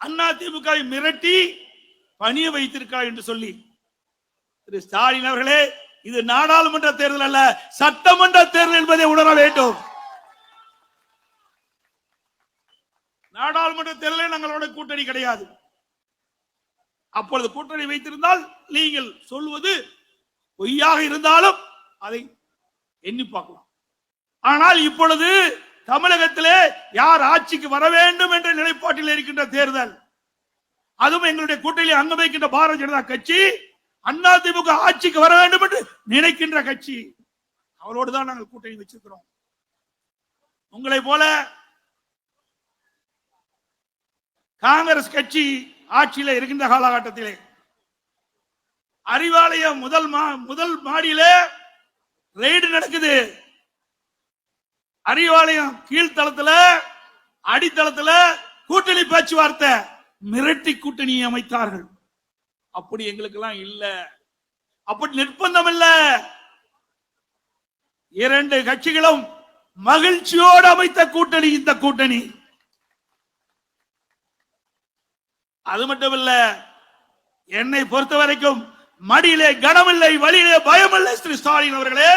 அதிமுகவை மிரட்டி பணிய வைத்திருக்கிறார் என்று சொல்லி திரு ஸ்டாலின் அவர்களே, இது நாடாளுமன்ற தேர்தல் அல்ல, சட்டமன்ற தேர்தல் என்பதை உணர வேண்டும். நாடாளுமன்ற தேர்தலில் நாங்களோட கூட்டணி கிடையாது. அப்பொழுது கூட்டணி வைத்திருந்தால் நீங்கள் சொல்வது பொய்யாக இருந்தாலும் அதை எண்ணி பார்க்கலாம். ஆனால் இப்பொழுது தமிழகத்திலே யார் ஆட்சிக்கு வர வேண்டும் என்ற நிலைப்பாட்டில் இருக்கின்ற தேர்தல், அதுவும் எங்களுடைய கூட்டணியில் அங்கம் வைக்கின்ற பாரதிய ஜனதா கட்சி அதிமுக ஆட்சிக்கு வர வேண்டும் என்று நினைக்கின்ற கட்சி, அவரோடு தான் நாங்கள் கூட்டணி வச்சிருக்கிறோம். உங்களை போல காங்கிரஸ் கட்சி ஆட்சியில் இருக்கின்ற காலகட்டத்திலே அறிவாலயம் முதல் மாடியிலே ரெய்டு நடக்குது. அறிவாலயம் கீழ்த்தளத்துல அடித்தளத்துல கூட்டணி பேச்சுவார்த்தை, மிரட்டி கூட்டணியை அமைத்தார்கள். அப்படி எங்களுக்கு எல்லாம் இல்ல, அப்படி நிர்பந்தம் இல்ல. இரண்டு கட்சிகளும் மகிழ்ச்சியோடு அமைத்த கூட்டணி இந்த கூட்டணி. அது மட்டும் இல்ல, என்னை பொறுத்த வரைக்கும் மடியிலே கனமில்லை, வழியிலே பயமில்லை. ஸ்ரீ ஸ்டாலின் அவர்களே,